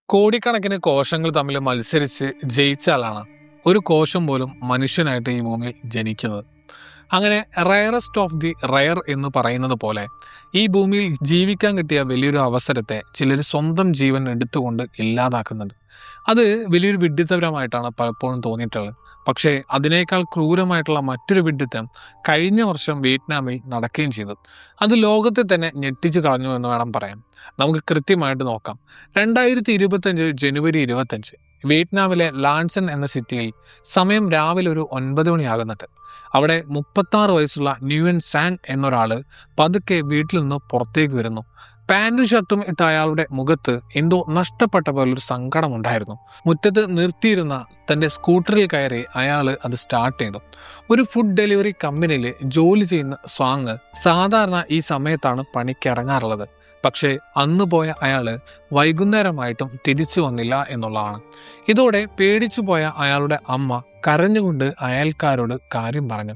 കോടിക്കണക്കിന് കോശങ്ങൾ തമ്മിൽ മത്സരിച്ച് ജയിച്ച ആളാണ് ഒരു കോശം പോലും മനുഷ്യനായിട്ട് ഈ ഭൂമിയിൽ ജനിക്കുന്നത്. അങ്ങനെ റയറസ്റ്റ് ഓഫ് ദി റയർ എന്ന് പറയുന്നത് പോലെ ഈ ഭൂമിയിൽ ജീവിക്കാൻ കിട്ടിയ വലിയൊരു അവസരത്തെ ചിലർ സ്വന്തം ജീവൻ എടുത്തുകൊണ്ട് ഇല്ലാതാക്കുന്നുണ്ട്. അത് വലിയൊരു വിഡ്ഢിത്തപരമായിട്ടാണ് പലപ്പോഴും തോന്നിയിട്ടുള്ളത്. പക്ഷേ അതിനേക്കാൾ ക്രൂരമായിട്ടുള്ള മറ്റൊരു വിഡ്ഢിത്തം കഴിഞ്ഞ വർഷം വിയറ്റ്നാമിൽ നടക്കുകയും ചെയ്തു. അത് ലോകത്തെ തന്നെ ഞെട്ടിച്ചു കളഞ്ഞു എന്ന് വേണം പറയാൻ. നമുക്ക് കൃത്യമായിട്ട് നോക്കാം. 2025 ജനുവരി 25 വിയറ്റ്നാമിലെ ലാൻസൻ എന്ന സിറ്റിയിൽ സമയം രാവിലെ ഒരു 9 മണിയാകുന്നുണ്ട്. അവിടെ 36 വയസ്സുള്ള ന്യൂയൻ സാങ് എന്നൊരാള് പതുക്കെ വീട്ടിൽ നിന്ന് പുറത്തേക്ക് വരുന്നു. പാന്റും ഷർട്ടും ഇട്ട അയാളുടെ മുഖത്ത് എന്തോ നഷ്ടപ്പെട്ട പോലൊരു സങ്കടമുണ്ടായിരുന്നു. മുറ്റത്ത് നിർത്തിയിരുന്ന തൻ്റെ സ്കൂട്ടറിൽ കയറി അയാൾ അത് സ്റ്റാർട്ട് ചെയ്തു. ഒരു ഫുഡ് ഡെലിവറി കമ്പനിയിൽ ജോലി ചെയ്യുന്ന സ്വാങ് സാധാരണ ഈ സമയത്താണ് പണിക്കിറങ്ങാറുള്ളത്. പക്ഷേ അന്ന് പോയ അയാൾ വൈകുന്നേരമായിട്ടും തിരിച്ചു വന്നില്ല എന്നുള്ളതാണ്. ഇതോടെ പേടിച്ചു പോയ അയാളുടെ അമ്മ കരഞ്ഞുകൊണ്ട് അയൽക്കാരോട് കാര്യം പറഞ്ഞു.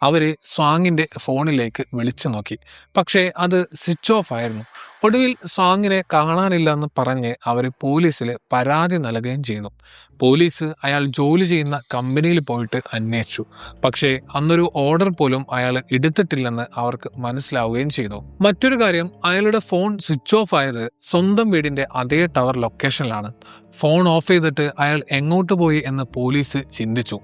അവർ സ്വാങ്ങിൻ്റെ ഫോണിലേക്ക് വിളിച്ചു നോക്കി. പക്ഷേ അത് സ്വിച്ച് ഓഫ് ആയിരുന്നു. ഒടുവിൽ സ്വാങ്ങിനെ കാണാനില്ലെന്ന് പറഞ്ഞ് അവർ പോലീസിൽ പരാതി നൽകുകയും ചെയ്തു. പോലീസ് അയാൾ ജോലി ചെയ്യുന്ന കമ്പനിയിൽ പോയിട്ട് അന്വേഷിച്ചു. പക്ഷേ അന്നൊരു ഓർഡർ പോലും അയാൾ എടുത്തിട്ടില്ലെന്ന് അവർക്ക് മനസ്സിലാവുകയും ചെയ്തു. മറ്റൊരു കാര്യം, അയാളുടെ ഫോൺ സ്വിച്ച് ഓഫ് ആയത് സ്വന്തം വീടിൻ്റെ അതേ ടവർ ലൊക്കേഷനിലാണ്. ഫോൺ ഓഫ് ചെയ്തിട്ട് അയാൾ എങ്ങോട്ട് പോയി എന്ന് പോലീസ് ചിന്തിച്ചു.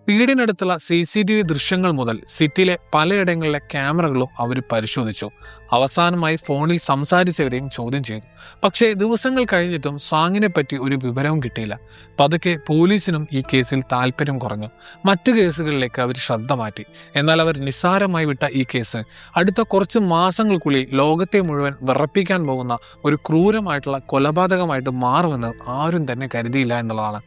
വീടിനടുത്തുള്ള CCTV ദൃശ്യങ്ങൾ മുതൽ സിറ്റിയിലെ പലയിടങ്ങളിലെ ക്യാമറകളും അവർ പരിശോധിച്ചു. അവസാനമായി ഫോണിൽ സംസാരിച്ചവരെയും ചോദ്യം ചെയ്തു. പക്ഷേ ദിവസങ്ങൾ കഴിഞ്ഞിട്ടും സ്വാങ്ങിനെ പറ്റി ഒരു വിവരവും കിട്ടിയില്ല. പതുക്കെ പോലീസിനും ഈ കേസിൽ താല്പര്യം കുറഞ്ഞു. മറ്റു കേസുകളിലേക്ക് അവർ ശ്രദ്ധ മാറ്റി. എന്നാൽ അവർ നിസ്സാരമായി വിട്ട ഈ കേസ് അടുത്ത കുറച്ച് മാസങ്ങൾക്കുള്ളിൽ ലോകത്തെ മുഴുവൻ വിറപ്പിക്കാൻ പോകുന്ന ഒരു ക്രൂരമായിട്ടുള്ള കൊലപാതകമായിട്ട് മാറുമെന്ന് ആരും തന്നെ കരുതിയില്ല എന്നുള്ളതാണ്.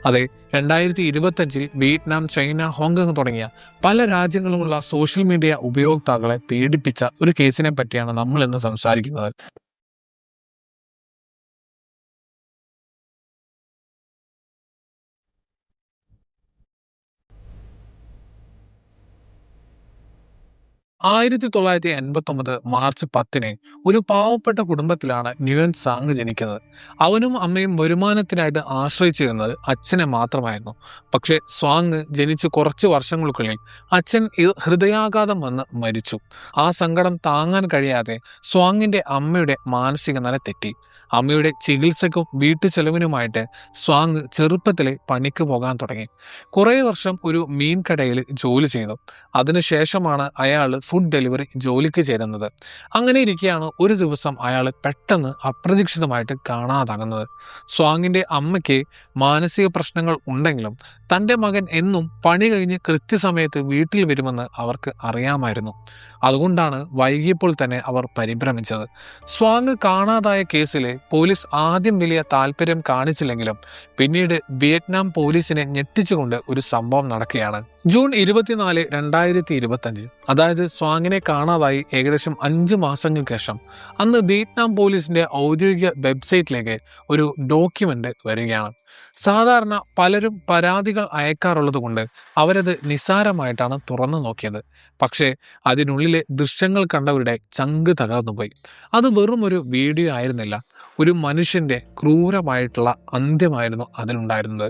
അതെ, 2025 വിയറ്റ്നാം, ചൈന, ഹോങ്കോങ് തുടങ്ങിയ പല രാജ്യങ്ങളുമുള്ള സോഷ്യൽ മീഡിയ ഉപയോക്താക്കളെ പീഡിപ്പിച്ച ഒരു കേസിനെ പറ്റിയാണ് നമ്മൾ ഇന്ന് സംസാരിക്കുന്നത്. 1989 മാർച്ച് 10 ഒരു പാവപ്പെട്ട കുടുംബത്തിലാണ് ന്യൂയൻ സാങ് ജനിക്കുന്നത്. അവനും അമ്മയും വരുമാനത്തിനായിട്ട് ആശ്രയിച്ചിരുന്നത് അച്ഛനെ മാത്രമായിരുന്നു. പക്ഷേ സ്വാങ് ജനിച്ച് കുറച്ച് വർഷങ്ങൾക്കുള്ളിൽ അച്ഛൻ ഹൃദയാഘാതം വന്ന് മരിച്ചു. ആ സങ്കടം താങ്ങാൻ കഴിയാതെ സ്വാങ്ങിന്റെ അമ്മയുടെ മാനസിക നില തെറ്റി. അമ്മയുടെ ചികിത്സക്കും വീട്ടു ചെലവിനുമായിട്ട് സ്വാങ് ചെറുപ്പത്തിലെ പണിക്ക് പോകാൻ തുടങ്ങി. കുറേ വർഷം ഒരു മീൻ കടയിൽ ജോലി ചെയ്തു. അതിനുശേഷമാണ് അയാൾ ഫുഡ് ഡെലിവറി ജോലിക്ക് ചേരുന്നത്. അങ്ങനെ ഇരിക്കെയാണ് ഒരു ദിവസം അയാൾ പെട്ടെന്ന് അപ്രതീക്ഷിതമായിട്ട് കാണാതാകുന്നത്. സ്വാങ്ങിൻ്റെ അമ്മയ്ക്ക് മാനസിക പ്രശ്നങ്ങൾ ഉണ്ടെങ്കിലും തൻ്റെ മകൻ എന്നും പണി കഴിഞ്ഞ് കൃത്യസമയത്ത് വീട്ടിൽ വരുമെന്ന് അവർക്ക് അറിയാമായിരുന്നു. അതുകൊണ്ടാണ് വൈകിയപ്പോൾ തന്നെ അവർ പരിഭ്രമിച്ചത്. സ്വാങ് കാണാതായ കേസിൽ പോലീസ് ആദ്യം വലിയ താല്പര്യം കാണിച്ചില്ലെങ്കിലും പിന്നീട് വിയറ്റ്നാം പോലീസിനെ ഞെട്ടിച്ചുകൊണ്ട് ഒരു സംഭവം നടക്കുകയാണ്. ജൂൺ 24, 2025, അതായത് സ്വാങ്ങിനെ കാണാതായി ഏകദേശം 5 മാസങ്ങൾക്ക് ശേഷം അന്ന് വിയറ്റ്നാം പോലീസിന്റെ ഔദ്യോഗിക വെബ്സൈറ്റിലേക്ക് ഒരു ഡോക്യുമെന്റ് വരികയാണ്. സാധാരണ പലരും പരാതികൾ അയക്കാറുള്ളത് കൊണ്ട് അവരത് നിസ്സാരമായിട്ടാണ് തുറന്നു നോക്കിയത്. പക്ഷേ അതിനുള്ളിലെ ദൃശ്യങ്ങൾ കണ്ടവരുടെ ചങ്ക് തകർന്നുപോയി. അത് വെറും ഒരു വീഡിയോ ആയിരുന്നില്ല, ഒരു മനുഷ്യന്റെ ക്രൂരമായിട്ടുള്ള അന്ത്യമായിരുന്നു അതിലുണ്ടായിരുന്നത്.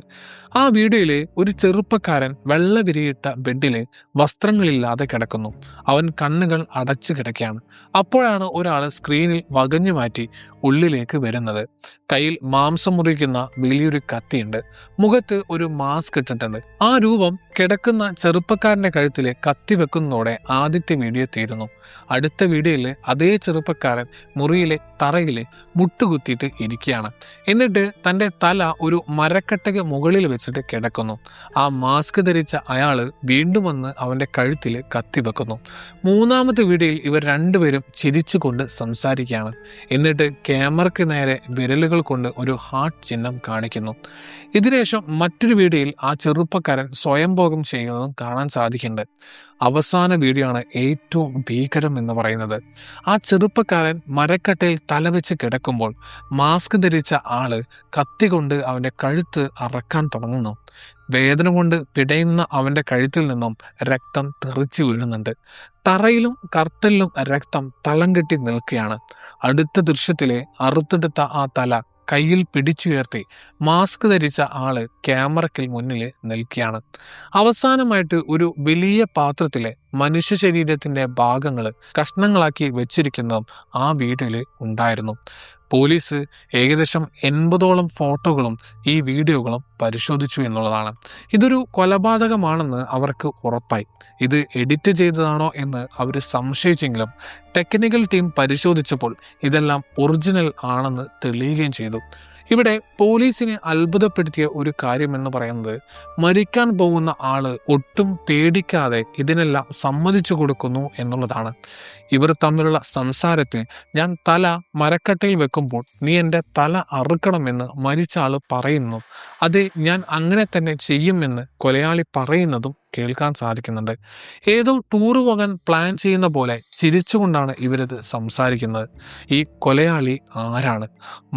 ആ വീഡിയോയിൽ ഒരു ചെറുപ്പക്കാരൻ വെള്ള വിരിയിട്ട ബെഡിൽ വസ്ത്രങ്ങളില്ലാതെ കിടക്കുന്നു. അവൻ കണ്ണുകൾ അടച്ചു കിടക്കുകയാണ്. അപ്പോഴാണ് ഒരാൾ സ്ക്രീനിൽ വകഞ്ഞു മാറ്റി ഉള്ളിലേക്ക് വരുന്നത്. കയ്യിൽ മാംസം മുറിക്കുന്ന വലിയൊരു കത്തിയുണ്ട്. മുഖത്ത് ഒരു മാസ്ക് ഇട്ടിട്ടുണ്ട്. ആ രൂപം കിടക്കുന്ന ചെറുപ്പക്കാരന്റെ കഴുത്തിൽ കത്തി വെക്കുന്നതോടെ ആദ്യത്തെ വീഡിയോ തീരുന്നു. അടുത്ത വീഡിയോയിൽ അതേ ചെറുപ്പക്കാരൻ മുറിയിലെ തറയിൽ മുട്ടുകുത്തിയിട്ട് ഇരിക്കുകയാണ്. എന്നിട്ട് തൻ്റെ തല ഒരു മരക്കട്ടയ്ക്ക് മുകളിൽ വെച്ചിട്ട് കിടക്കുന്നു. ആ മാസ്ക് ധരിച്ച അയാൾ വീണ്ടും വന്ന് അവൻ്റെ കഴുത്തിൽ കത്തി വെക്കുന്നു. മൂന്നാമത്തെ വീഡിയോയിൽ ഇവർ രണ്ടുപേരും ചിരിച്ചുകൊണ്ട് സംസാരിക്കുകയാണ്. എന്നിട്ട് ക്യാമറയ്ക്ക് നേരെ വിരലുകൾ കൊണ്ട് ഒരു ഹാർട്ട് ചിഹ്നം കാണിക്കുന്നു. ഇതിനുശേഷം മറ്റൊരു വീഡിയോയിൽ ആ ചെറുപ്പക്കാരൻ സ്വയംഭോഗം ചെയ്യുന്നതും കാണാൻ സാധിക്കുന്നുണ്ട്. അവസാന വീഡിയോ ആണ് ഏറ്റവും ഭീകരം എന്ന് പറയുന്നത്. ആ ചെറുപ്പക്കാരൻ മരക്കട്ടയിൽ തലവെച്ച് കിടക്കുമ്പോൾ മാസ്ക് ധരിച്ച ആള് കത്തി കൊണ്ട് അവൻ്റെ കഴുത്ത് അറക്കാൻ തുടങ്ങുന്നു. വേദന കൊണ്ട് പിടയുന്ന അവൻ്റെ കഴുത്തിൽ നിന്നും രക്തം തെറിച്ചു വീഴുന്നുണ്ട്. തറയിലും കർട്ടലിലും രക്തം തളം കെട്ടി നിൽക്കുകയാണ്. അടുത്ത ദൃശ്യത്തിലെ അറുത്തെടുത്ത ആ തല കയ്യിൽ പിടിച്ചുയർത്തി മാസ്ക് ധരിച്ച ആള് ക്യാമറയ്ക്ക് മുന്നിൽ നിൽക്കുകയാണ്. അവസാനമായിട്ട് ഒരു വലിയ പാത്രത്തിലെ മനുഷ്യ ശരീരത്തിന്റെ ഭാഗങ്ങൾ കഷ്ണങ്ങളാക്കി വെച്ചിരിക്കുന്നതും ആ വീഡിയോയിൽ ഉണ്ടായിരുന്നു. പോലീസ് ഏകദേശം 80ഓളം ഫോട്ടോകളും ഈ വീഡിയോകളും പരിശോധിച്ചു എന്നുള്ളതാണ്. ഇതൊരു കൊലപാതകമാണെന്ന് അവർക്ക് ഉറപ്പായി. ഇത് എഡിറ്റ് ചെയ്തതാണോ എന്ന് അവർ സംശയിച്ചെങ്കിലും ടെക്നിക്കൽ ടീം പരിശോധിച്ചപ്പോൾ ഇതെല്ലാം ഒറിജിനൽ ആണെന്ന് തെളിയുകയും ചെയ്തു. ഇവിടെ പോലീസിനെ അത്ഭുതപ്പെടുത്തിയ ഒരു കാര്യം എന്ന് പറയുന്നത്, മരിക്കാൻ പോകുന്ന ആള് ഒട്ടും പേടിക്കാതെ ഇതിനെല്ലാം സമ്മതിച്ചു കൊടുക്കുന്നു എന്നുള്ളതാണ്. ഇവർ തമ്മിലുള്ള സംസാരത്തിൽ ഞാൻ തല മരക്കട്ടയിൽ വെക്കുമ്പോൾ നീ എൻ്റെ തല അറുക്കണമെന്ന് മരിച്ച ആള് പറയുന്നു. അത് ഞാൻ അങ്ങനെ തന്നെ ചെയ്യുമെന്ന് കൊലയാളി പറയുന്നതും കേൾക്കാൻ സാധിക്കുന്നുണ്ട്. ഏതോ ടൂറ് പോകാൻ പ്ലാൻ ചെയ്യുന്ന പോലെ ചിരിച്ചുകൊണ്ടാണ് ഇവരത് സംസാരിക്കുന്നത്. ഈ കൊലയാളി ആരാണ്?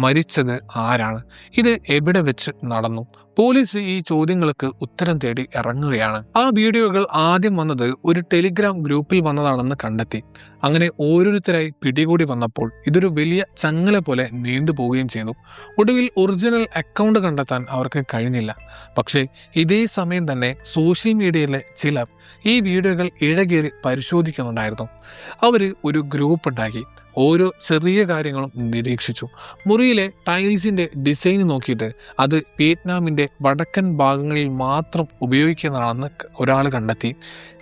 മരിച്ചത് ആരാണ്? ഇത് എവിടെ വെച്ച് നടന്നു? പോലീസ് ഈ ചോദ്യങ്ങൾക്ക് ഉത്തരം തേടി ഇറങ്ങുകയാണ്. ആ വീഡിയോകൾ ആദ്യം വന്നത് ഒരു ടെലിഗ്രാം ഗ്രൂപ്പിൽ വന്നതാണെന്ന് കണ്ടെത്തി. അങ്ങനെ ഓരോരുത്തരായി പിടികൂടി വന്നപ്പോൾ ഇതൊരു വലിയ ചങ്ങല പോലെ നീണ്ടുപോവുകയും ചെയ്തു. ഒടുവിൽ ഒറിജിനൽ അക്കൗണ്ട് കണ്ടെത്താൻ അവർക്ക് കഴിഞ്ഞില്ല. പക്ഷേ ഇതേ സമയം തന്നെ സോഷ്യൽ മീഡിയയിലെ ചിലർ ഈ വീഡിയോകൾ ഇഴകേറി പരിശോധിക്കുന്നുണ്ടായിരുന്നു. അവർ ഒരു ഗ്രൂപ്പ് ഉണ്ടാക്കി ഓരോ ചെറിയ കാര്യങ്ങളും നിരീക്ഷിച്ചു. മുറിയിലെ ടൈൽസിന്റെ ഡിസൈൻ നോക്കിയിട്ട് അത് വിയറ്റ്നാമിന്റെ വടക്കൻ ഭാഗങ്ങളിൽ മാത്രം ഉപയോഗിക്കുന്നതാണെന്ന് ഒരാൾ കണ്ടെത്തി.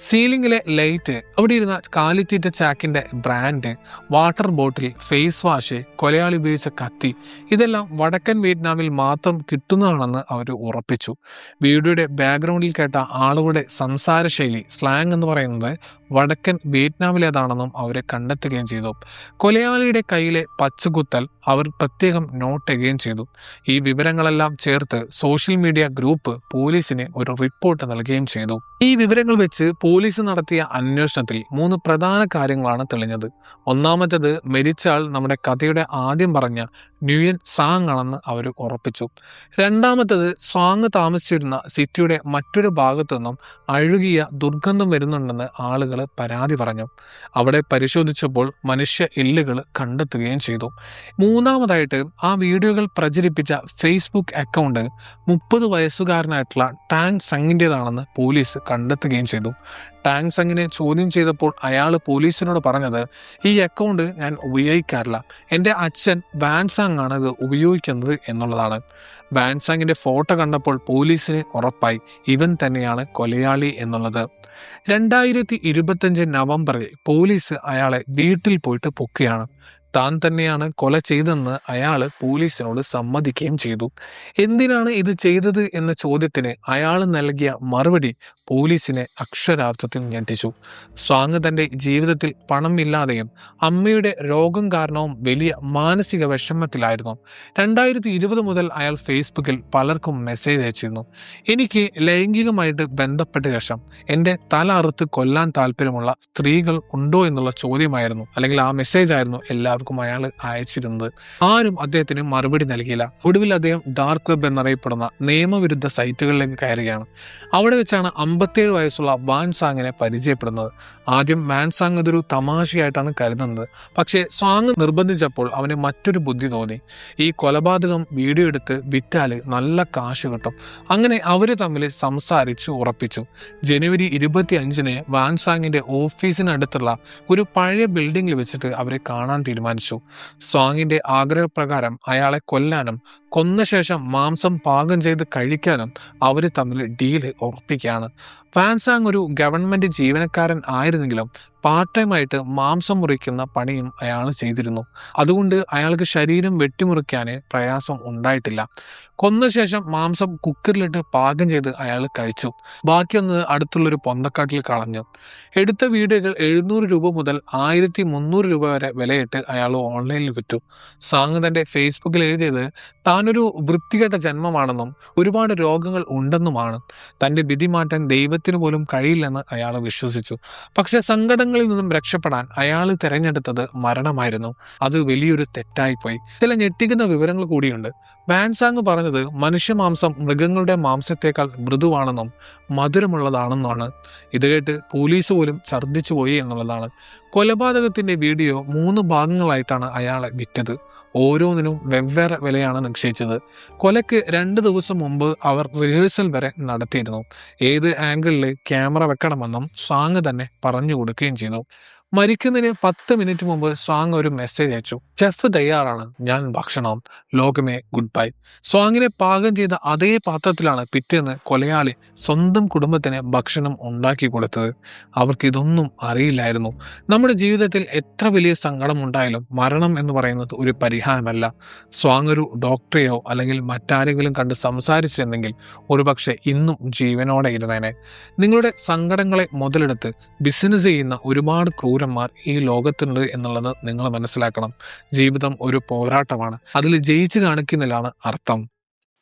സീലിംഗിലെ ലൈറ്റ്, അവിടെ ഇരുന്ന കാലിത്തീറ്റ ചാക്കിന്റെ brand, water bottle, face wash, കൊലയാളി ഉപയോഗിച്ച കത്തി, ഇതെല്ലാം വടക്കൻ വിയറ്റ്നാമിൽ മാത്രം കിട്ടുന്നതാണെന്ന് അവർ ഉറപ്പിച്ചു. വീഡിയോയുടെ ബാക്ക്ഗ്രൗണ്ടിൽ കേട്ട ആളുകളുടെ സംസാര ശൈലി, സ്ലാങ് എന്ന് പറയുന്നത് വടക്കൻ വിയറ്റ്നാമിലേതാണെന്നും അവരെ കണ്ടെത്തുകയും ചെയ്തു. കൊലയാളിയുടെ കയ്യിലെ പച്ചകുത്തൽ അവർ പ്രത്യേകം നോട്ട് ചെയ്യുകയും ചെയ്തു. ഈ വിവരങ്ങളെല്ലാം ചേർത്ത് സോഷ്യൽ മീഡിയ ഗ്രൂപ്പ് പോലീസിന് ഒരു റിപ്പോർട്ട് നൽകുകയും ചെയ്തു. ഈ വിവരങ്ങൾ വെച്ച് പോലീസ് നടത്തിയ അന്വേഷണത്തിൽ 3 പ്രധാന കാര്യങ്ങളാണ് തെളിഞ്ഞത്. ഒന്നാമത്തേത്, മരിച്ച ആൾ നമ്മുടെ കഥയുടെ ആദ്യം പറഞ്ഞ ന്യൂയൻ സാങ് ആണെന്ന് അവർ ഉറപ്പിച്ചു. രണ്ടാമത്തേത്, സാങ് താമസിച്ചിരുന്ന സിറ്റിയുടെ മറ്റൊരു ഭാഗത്തു നിന്നും അഴുകിയ ദുർഗന്ധം വരുന്നുണ്ടെന്ന് ആളുകൾ പരാതി പറഞ്ഞു. അവിടെ പരിശോധിച്ചപ്പോൾ മനുഷ്യ എല്ലുകൾ കണ്ടെത്തുകയും ചെയ്തു. മൂന്നാമതായിട്ട്, ആ വീഡിയോകൾ പ്രചരിപ്പിച്ച ഫേസ്ബുക്ക് അക്കൗണ്ട് 30 വയസ്സുകാരനായിട്ടുള്ള ടാങ് സങ്ങിൻ്റെതാണെന്ന് പോലീസ് കണ്ടെത്തുകയും ചെയ്തു. ടാങ് സങ്ങിനെ ചോദ്യം ചെയ്തപ്പോൾ അയാൾ പോലീസിനോട് പറഞ്ഞത്, ഈ അക്കൗണ്ട് ഞാൻ ഉപയോഗിക്കാറില്ല, എൻ്റെ അച്ഛൻ വാൻസാങ് ആണ് ഇത് ഉപയോഗിക്കുന്നത് എന്നുള്ളതാണ്. വാൻസാങ്ങിൻ്റെ ഫോട്ടോ കണ്ടപ്പോൾ പോലീസിന് ഉറപ്പായി ഇവൻ തന്നെയാണ് കൊലയാളി എന്നുള്ളത്. 2025 നവംബറിൽ പോലീസ് അയാളെ വീട്ടിൽ പോയിട്ട് പൊക്കുകയാണ്. താൻ തന്നെയാണ് കൊല ചെയ്തെന്ന് അയാൾ പോലീസിനോട് സമ്മതിക്കുകയും ചെയ്തു. എന്തിനാണ് ഇത് ചെയ്തത് എന്ന ചോദ്യത്തിന് അയാൾ നൽകിയ മറുപടി പോലീസിനെ അക്ഷരാർത്ഥത്തിൽ ഞെട്ടിച്ചു. സ്വാങ് തൻ്റെ ജീവിതത്തിൽ പണമില്ലാതെയും അമ്മയുടെ രോഗം കാരണവും വലിയ മാനസിക വിഷമത്തിലായിരുന്നു. 2020 മുതൽ അയാൾ ഫേസ്ബുക്കിൽ പലർക്കും മെസ്സേജ് അയച്ചിരുന്നു. എനിക്ക് ലൈംഗികമായിട്ട് ബന്ധപ്പെട്ട ശേഷം എൻ്റെ തല അറുത്ത് കൊല്ലാൻ താല്പര്യമുള്ള സ്ത്രീകൾ ഉണ്ടോ എന്നുള്ള ചോദ്യമായിരുന്നു, അല്ലെങ്കിൽ ആ മെസ്സേജ് ആയിരുന്നു എല്ലാവർക്കും അയാൾ അയച്ചിരുന്നത്. ആരും അദ്ദേഹത്തിന് മറുപടി നൽകിയില്ല. ഒടുവിൽ അദ്ദേഹം ഡാർക്ക് വെബ് എന്നറിയപ്പെടുന്ന നിയമവിരുദ്ധ സൈറ്റുകളിലേക്ക് കയറുകയാണ്. അവിടെ വെച്ചാണ് 57 വയസ്സുള്ള വാൻസാങ്ങിനെ പരിചയപ്പെടുന്നത്. ആദ്യം വാൻസാങ് ഇതൊരു തമാശയായിട്ടാണ് കരുതുന്നത്. പക്ഷേ സ്വാങ് നിർബന്ധിച്ചപ്പോൾ അവന് മറ്റൊരു ബുദ്ധി തോന്നി. ഈ കൊലപാതകം വീഡിയോ എടുത്ത് വിറ്റാൽ നല്ല കാശ് കിട്ടും. അങ്ങനെ അവർ തമ്മിൽ സംസാരിച്ച് ഉറപ്പിച്ചു. ജനുവരി 25-ന് വാൻസാങ്ങിന്റെ ഓഫീസിനടുത്തുള്ള ഒരു പഴയ ബിൽഡിങ്ങിൽ വെച്ചിട്ട് അവരെ കാണാൻ തീരുമാനിച്ചു. സ്വാങ്ങിന്റെ ആഗ്രഹപ്രകാരം അയാളെ കൊല്ലാനും കൊന്ന ശേഷം മാംസം പാകം ചെയ്ത് കഴിക്കാനും അവർ തമ്മിൽ ഡീല് ഉറപ്പിക്കുകയാണ്. വാൻസാങ് ഒരു ഗവൺമെന്റ് ജീവനക്കാരൻ ആയിരുന്നെങ്കിലും പാർട്ട് ടൈമായിട്ട് മാംസം മുറിക്കുന്ന പണിയും അയാൾ ചെയ്തിരുന്നു. അതുകൊണ്ട് അയാൾക്ക് ശരീരം വെട്ടിമുറിക്കാൻ പ്രയാസം ഉണ്ടായിട്ടില്ല. കൊന്ന ശേഷം മാംസം കുക്കറിലിട്ട് പാകം ചെയ്ത് അയാൾ കഴിച്ചു. ബാക്കിയൊന്ന് അടുത്തുള്ളൊരു പൊന്തക്കാട്ടിൽ കളഞ്ഞു. എടുത്ത വീഡിയോകൾ 700 രൂപ മുതൽ 1300 രൂപ വരെ വിലയിട്ട് അയാൾ ഓൺലൈനിൽ വിറ്റു. സാങ് തൻ്റെ ഫേസ്ബുക്കിൽ എഴുതിയത് താനൊരു വൃത്തികെട്ട ജന്മമാണെന്നും ഒരുപാട് രോഗങ്ങൾ ഉണ്ടെന്നുമാണ്. തൻ്റെ വിധി മാറ്റാൻ ദൈവത്തിന് പോലും കഴിയില്ലെന്ന് അയാൾ വിശ്വസിച്ചു. പക്ഷെ സങ്കടങ്ങളിൽ നിന്നും രക്ഷപ്പെടാൻ അയാൾ തിരഞ്ഞെടുത്തത് മരണമായിരുന്നു. അത് വലിയൊരു തെറ്റായിപ്പോയി. ചില ഞെട്ടിക്കുന്ന വിവരങ്ങൾ കൂടിയുണ്ട്. വാൻസാങ് പറഞ്ഞത് മനുഷ്യമാംസം മൃഗങ്ങളുടെ മാംസത്തേക്കാൾ മൃദുവാണെന്നും മധുരമുള്ളതാണെന്നാണ്. ഇത് കേട്ട് പോലീസ് പോലും ഛർദ്ദിച്ചു പോയി എന്നുള്ളതാണ്. കൊലപാതകത്തിന്റെ വീഡിയോ 3 ഭാഗങ്ങളായിട്ടാണ് അയാളെ വിറ്റത്. ഓരോന്നിനും വെവ്വേറെ വിലയാണ് നിശ്ചയിച്ചത്. കൊലയ്ക്ക് 2 ദിവസം മുമ്പ് അവർ റിഹേഴ്സൽ വരെ നടത്തിയിരുന്നു. ഏത് ആംഗിളിൽ ക്യാമറ വെക്കണമെന്നും സ്വാങ് തന്നെ പറഞ്ഞു കൊടുക്കുകയും ചെയ്തു. മരിക്കുന്നതിന് 10 മിനിറ്റ് മുമ്പ് സ്വാങ് ഒരു മെസ്സേജ് അയച്ചു: "ഷെഫ് തയ്യാറാണ്, ഞാൻ ഭക്ഷണം. ലോകമേ ഗുഡ് ബൈ." സ്വാങ്ങിനെ പാകം ചെയ്ത അതേ പാത്രത്തിലാണ് പിറ്റേന്ന് കൊലയാളി സ്വന്തം കുടുംബത്തിന് ഭക്ഷണം ഉണ്ടാക്കി കൊടുത്തത്. അവർക്ക് ഇതൊന്നും അറിയില്ലായിരുന്നു. നമ്മുടെ ജീവിതത്തിൽ എത്ര വലിയ സങ്കടം ഉണ്ടായാലും മരണം എന്ന് പറയുന്നത് ഒരു പരിഹാരമല്ല. സ്വാങ് ഒരു ഡോക്ടറെയോ അല്ലെങ്കിൽ മറ്റാരെങ്കിലും കണ്ട് സംസാരിച്ചിരുന്നെങ്കിൽ ഒരുപക്ഷെ ഇന്നും ജീവനോടെ ഇരുന്നേനെ. നിങ്ങളുടെ സങ്കടങ്ങളെ മുതലെടുത്ത് ബിസിനസ് ചെയ്യുന്ന ഒരുപാട് ക്രൂരന്മാർ ഈ ലോകത്തുണ്ട് എന്നുള്ളത് നിങ്ങൾ മനസ്സിലാക്കണം. ജീവിതം ഒരു പോരാട്ടമാണ്. അതിൽ ജയിച്ചു കാണിക്കുന്നതിലാണ് അർത്ഥം.